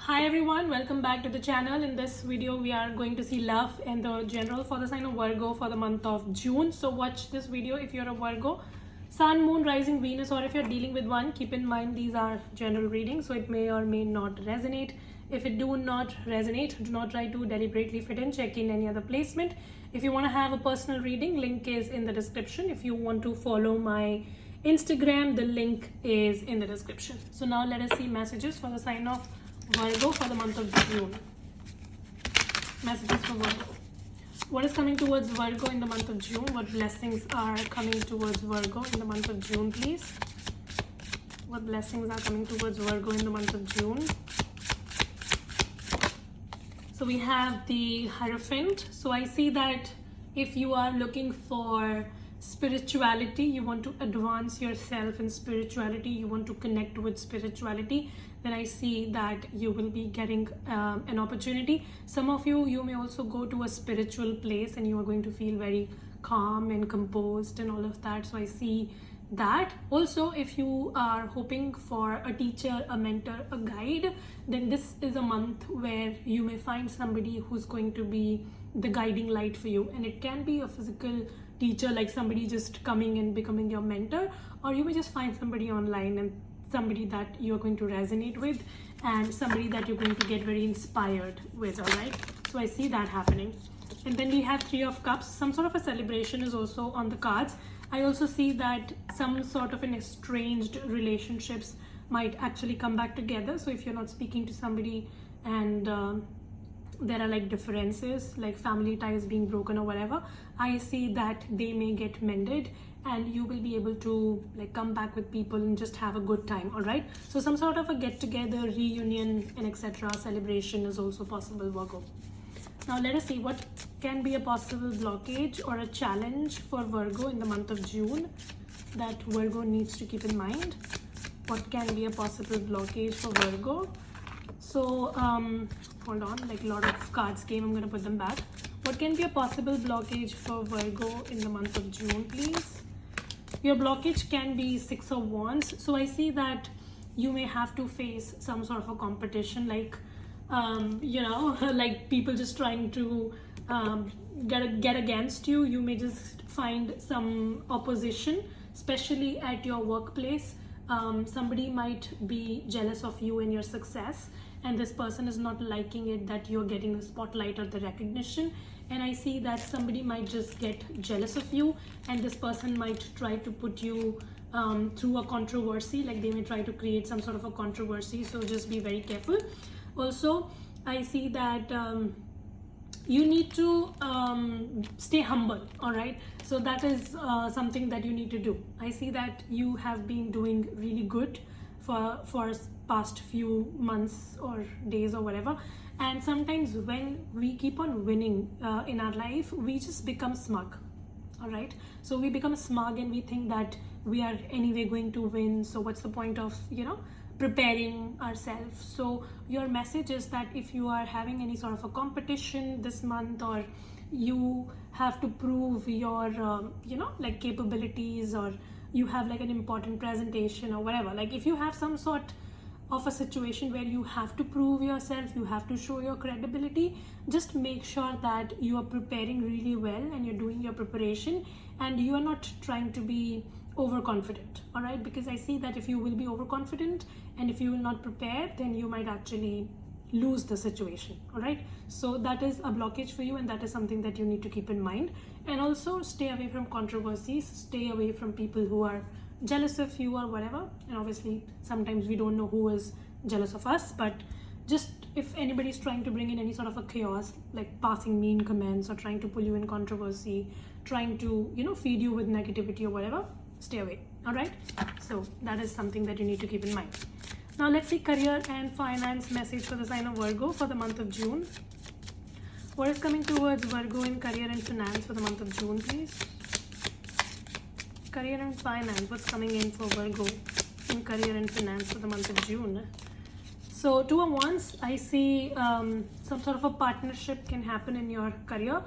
Hi everyone, welcome back to the channel. In this video we are going to see love and the general for the sign of Virgo for the month of June. So watch this video if you're a Virgo, Sun, Moon, Rising, Venus, or if you're dealing with one. Keep in mind these are general readings, so it may or may not resonate. If it do not resonate, do not try to deliberately fit in, check in any other placement. If you want to have a personal reading, link is in the description. If you want to follow my Instagram, the link is in the description. So now let us see messages for the sign of Virgo for the month of June. Messages for Virgo. What is coming towards Virgo in the month of June? What blessings are coming towards Virgo in the month of June, please? What blessings are coming towards Virgo in the month of June? So we have the Hierophant. So I see that if you are looking for spirituality, you want to advance yourself in spirituality, you want to connect with spirituality, then I see that you will be getting an opportunity. Some of you may also go to a spiritual place and you are going to feel very calm and composed and all of that. So I see that. Also, if you are hoping for a teacher, a mentor, a guide, then this is a month where you may find somebody who's going to be the guiding light for you. And it can be a physical teacher, like somebody just coming and becoming your mentor, or you may just find somebody online and somebody that you're going to resonate with and somebody that you're going to get very inspired with. All right, so I see that happening. And then we have Three of Cups. Some sort of a celebration is also on the cards. I also see that some sort of an estranged relationships might actually come back together. So if you're not speaking to somebody and there are like differences, like family ties being broken or whatever, I see that they may get mended and you will be able to like come back with people and just have a good time. All right, so some sort of a get together, reunion, and etc. celebration is also possible, Virgo. Now let us see what can be a possible blockage or a challenge for Virgo in the month of June that Virgo needs to keep in mind. What can be a possible blockage for Virgo? So hold on, like a lot of cards came, I'm going to put them back. What can be a possible blockage for Virgo in the month of June, please? Your blockage can be Six of Wands. So I see that you may have to face some sort of a competition, like like people just trying to get against you. You may just find some opposition, especially at your workplace. Somebody might be jealous of you and your success, and this person is not liking it that you're getting the spotlight or the recognition. And I see that somebody might just get jealous of you, and this person might try to put you through a controversy, like they may try to create some sort of a controversy. So just be very careful. Also, I see that you need to stay humble. All right, so that is something that you need to do. I see that you have been doing really good for past few months or days or whatever, and sometimes when we keep on winning in our life, we just become smug. All right, so we become smug and we think that we are anyway going to win, so what's the point of preparing ourselves. So your message is that if you are having any sort of a competition this month, or you have to prove your like capabilities, or you have like an important presentation or whatever, like if you have some sort of a situation where you have to prove yourself, you have to show your credibility, just make sure that you are preparing really well and you're doing your preparation and you are not trying to be overconfident. All right, because I see that if you will be overconfident and if you will not prepare, then you might actually lose the situation. All right, so that is a blockage for you, and that is something that you need to keep in mind. And also stay away from controversies, stay away from people who are jealous of you or whatever. And obviously sometimes we don't know who is jealous of us, but just if anybody is trying to bring in any sort of a chaos, like passing mean comments or trying to pull you in controversy, trying to feed you with negativity or whatever, stay away. All right, so that is something that you need to keep in mind. Now let's see career and finance message for the sign of Virgo for the month of June. What is coming towards Virgo in career and finance for the month of June, please? Career and finance, what's coming in for Virgo in career and finance for the month of June? So Two of Wands, I see some sort of a partnership can happen in your career.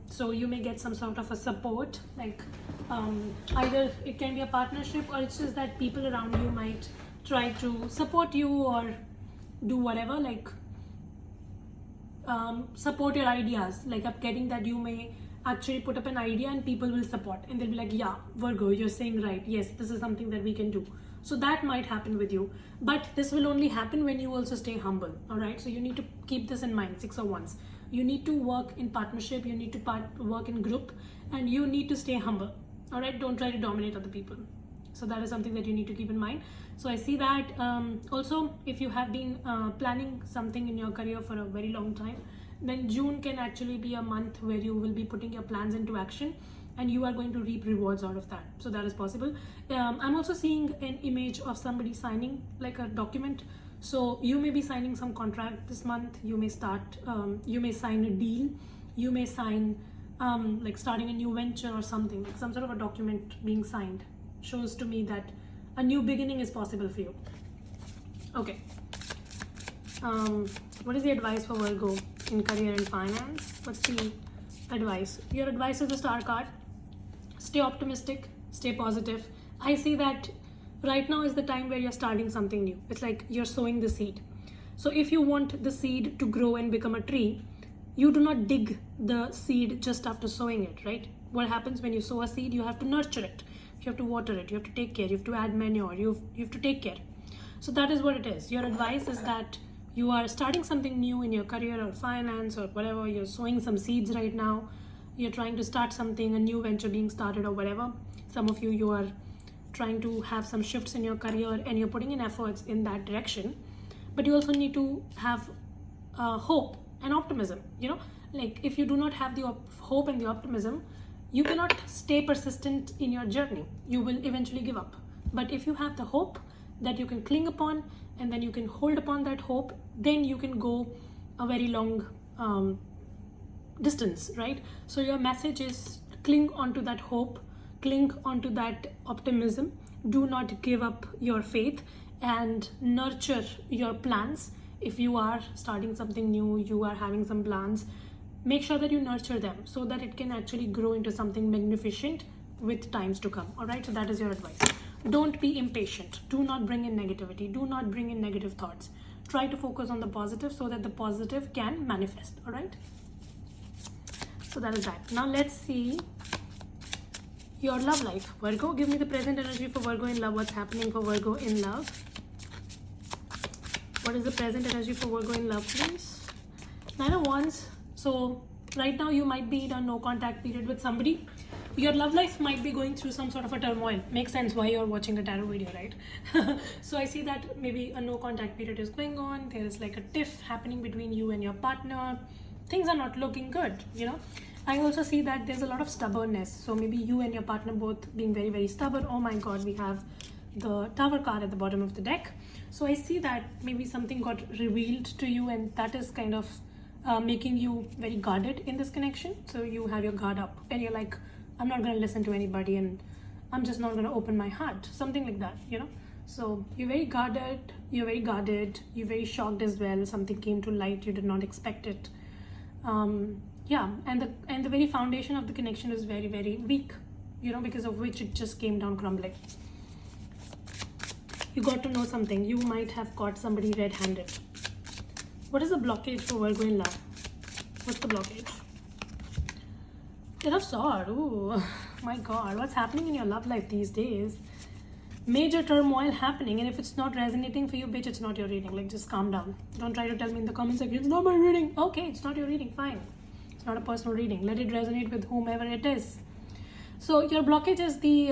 So you may get some sort of a support, like either it can be a partnership, or it's just that people around you might try to support you, or do whatever, like support your ideas. Like I'm getting that you may actually put up an idea and people will support and they'll be like, yeah, Virgo, you're saying right, yes, this is something that we can do. So that might happen with you, but this will only happen when you also stay humble. All right, so you need to keep this in mind. 6 of Wands, you need to work in partnership, you need to work in group, and you need to stay humble. All right, don't try to dominate other people. So that is something that you need to keep in mind. So I see that also if you have been planning something in your career for a very long time, then June can actually be a month where you will be putting your plans into action and you are going to reap rewards out of that. So that is possible. I'm also seeing an image of somebody signing like a document. So you may be signing some contract this month. You may you may sign a deal. You may sign like starting a new venture or something, like some sort of a document being signed. Shows to me that a new beginning is possible for you. Okay. What is the advice for Virgo in career and finance? What's the advice? Your advice is the Star card. Stay optimistic, stay positive. I see that right now is the time where you're starting something new. It's like you're sowing the seed. So if you want the seed to grow and become a tree, you do not dig the seed just after sowing it, right? What happens when you sow a seed? You have to nurture it. You have to water it. You have to take care. You have to add manure. You have to take care. So that is what it is. Your advice is that you are starting something new in your career or finance or whatever. You're sowing some seeds right now. You're trying to start something, a new venture being started or whatever. Some of you are trying to have some shifts in your career and you're putting in efforts in that direction. But you also need to have hope and optimism. You know, like if you do not have the hope and the optimism, you cannot stay persistent in your journey. You will eventually give up. But if you have the hope that you can cling upon and then you can hold upon that hope, then you can go a very long distance, right? So your message is cling onto that hope, cling onto that optimism. Do not give up your faith and nurture your plans. If you are starting something new, you are having some plans, make sure that you nurture them so that it can actually grow into something magnificent with times to come. All right, so that is your advice. Don't be impatient. Do not bring in negativity. Do not bring in negative thoughts. Try to focus on the positive so that the positive can manifest. All right, so that is that. Now let's see your love life. Virgo, give me the present energy for Virgo in love. What's happening for Virgo in love? What is the present energy for Virgo in love, please? 9 of Wands. So right now you might be in a no contact period with somebody. Your love life might be going through some sort of a turmoil. Makes sense why you're watching a tarot video, right? So I see that maybe a no contact period is going on. There is like a tiff happening between you and your partner. Things are not looking good, you know. I also see that there's a lot of stubbornness. So maybe you and your partner both being very, very stubborn. Oh my God, we have the Tower card at the bottom of the deck. So I see that maybe something got revealed to you and that is kind of making you very guarded in this connection. So you have your guard up and you're like, I'm not going to listen to anybody and I'm just not going to open my heart. Something like that, you know. So you're very guarded, you're very shocked as well. Something came to light, you did not expect it. Yeah, and the very foundation of the connection is very, very weak, you know, because of which it just came down crumbling. You got to know something. You might have caught somebody red-handed. What is the blockage for Virgo in love? What's the blockage? Ten of Swords. Oh my God, what's happening in your love life these days? Major turmoil happening, and if it's not resonating for you, bitch, it's not your reading. Like, just calm down. Don't try to tell me in the comment section, it's not my reading. Okay, it's not your reading, fine. It's not a personal reading. Let it resonate with whomever it is. So your blockage is the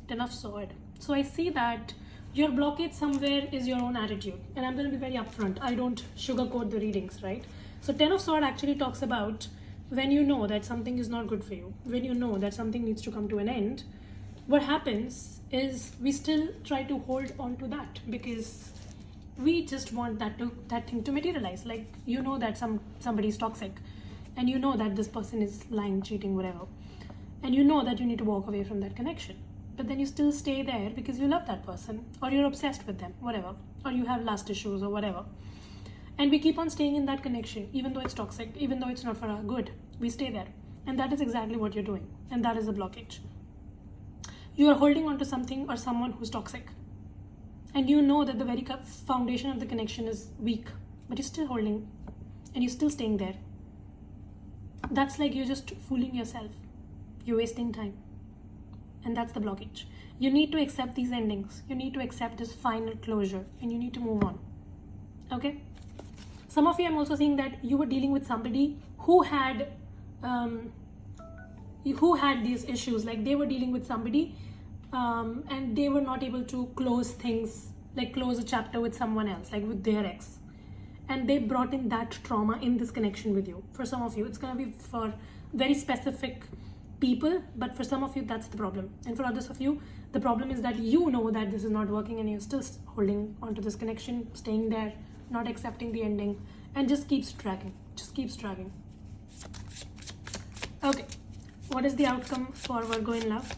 Ten of Swords. So I see that your blockage somewhere is your own attitude. And I'm going to be very upfront. I don't sugarcoat the readings, right? So Ten of Swords actually talks about when you know that something is not good for you, when you know that something needs to come to an end, what happens is we still try to hold on to that because we just want that thing to materialize. Like, you know that somebody's toxic and you know that this person is lying, cheating, whatever. And you know that you need to walk away from that connection. But then you still stay there because you love that person or you're obsessed with them, whatever. Or you have lust issues or whatever. And we keep on staying in that connection, even though it's toxic, even though it's not for our good. We stay there. And that is exactly what you're doing. And that is the blockage. You are holding on to something or someone who's toxic. and you know that the very foundation of the connection is weak, but you're still holding and you're still staying there. That's like you're just fooling yourself. You're wasting time. And that's the blockage. You need to accept these endings. You need to accept this final closure, and you need to move on. Okay? Some of you, I'm also seeing that you were dealing with somebody who had these issues. Like they were dealing with somebody and they were not able to close things, like close a chapter with someone else, like with their ex. And they brought in that trauma in this connection with you. For some of you, it's going to be for very specific people, but for some of you, that's the problem. And for others of you, the problem is that you know that this is not working and you're still holding onto this connection, staying there, not accepting the ending, and just keeps dragging. Okay, what is the outcome for Virgo in love?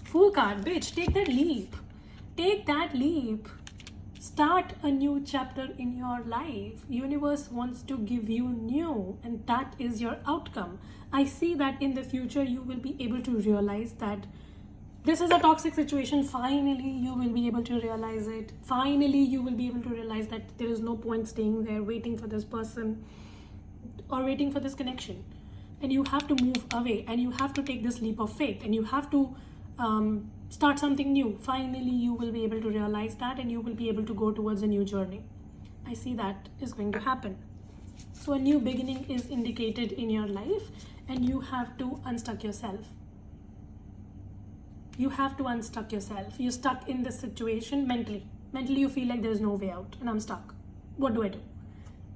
Fool card, bitch, take that leap. Take that leap. Start a new chapter in your life. Universe wants to give you new, and that is your outcome. I see that in the future you will be able to realize that this is a toxic situation. Finally, you will be able to realize it. Finally, you will be able to realize that there is no point staying there waiting for this person or waiting for this connection. And you have to move away, and you have to take this leap of faith, and you have to start something new. Finally, you will be able to realize that, and you will be able to go towards a new journey. I see that is going to happen. So a new beginning is indicated in your life, and you have to unstuck yourself. You have to unstuck yourself. You're stuck in this situation mentally. Mentally, you feel like there's no way out, and I'm stuck. What do I do?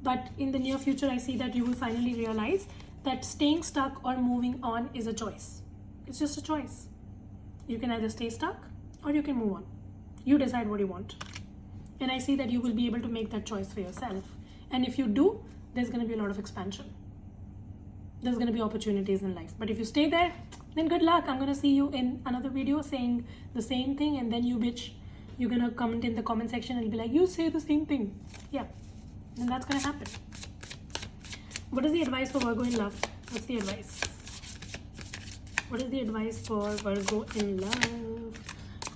But in the near future, I see that you will finally realize that staying stuck or moving on is a choice. It's just a choice. You can either stay stuck or you can move on. You decide what you want. And I see that you will be able to make that choice for yourself. And if you do, there's going to be a lot of expansion. There's going to be opportunities in life. But if you stay there, then good luck. I'm going to see you in another video saying the same thing, and then you bitch, you're going to comment in the comment section and be like, you say the same thing. Yeah. And that's going to happen. What is the advice for Virgo in love? What's the advice? What is the advice for Virgo in love?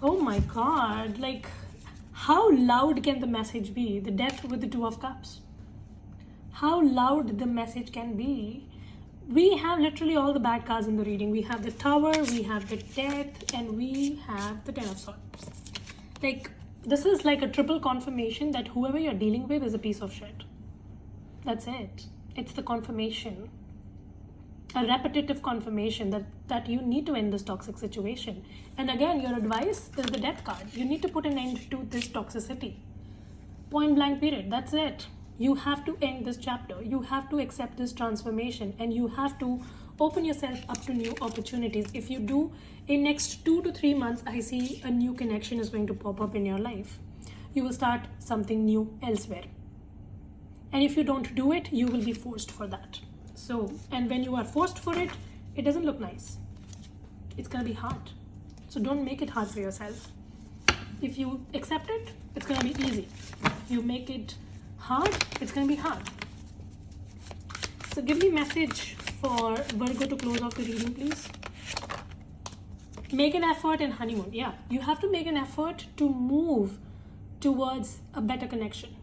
Oh my God. Like, how loud can the message be? The Death with the Two of Cups. How loud the message can be. We have literally all the bad cards in the reading. We have the Tower, we have the Death, and we have the Ten of Swords. Like, this is like a triple confirmation that whoever you're dealing with is a piece of shit. That's it. It's the confirmation. A repetitive confirmation that you need to end this toxic situation. And again, your advice is the Death card. You need to put an end to this toxicity. Point blank period. That's it. You have to end this chapter. You have to accept this transformation, and you have to open yourself up to new opportunities. If you do, in next 2 to 3 months, I see a new connection is going to pop up in your life. You will start something new elsewhere. And if you don't do it, you will be forced for that. So, and when you are forced for it, it doesn't look nice. It's going to be hard. So don't make it hard for yourself. If you accept it, it's going to be easy. If you make it hard, it's going to be hard. So give me a message for Virgo to close off the reading, please. Make an effort and honeymoon. Yeah, you have to make an effort to move towards a better connection.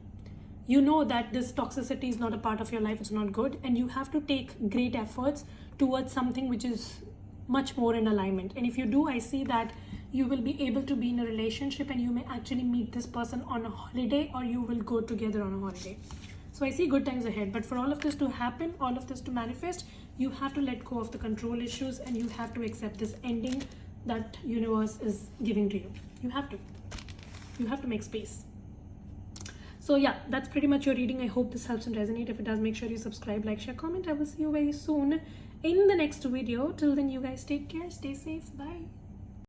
You know that this toxicity is not a part of your life, it's not good, and you have to take great efforts towards something which is much more in alignment. And if you do, I see that you will be able to be in a relationship, and you may actually meet this person on a holiday, or you will go together on a holiday. So I see good times ahead. But for all of this to happen, all of this to manifest, you have to let go of the control issues, and you have to accept this ending that universe is giving to you. You have to make space. So yeah, that's pretty much your reading. I hope this helps and resonates. If it does, make sure you subscribe, like, share, comment. I will see you very soon in the next video. Till then, you guys take care, stay safe, bye.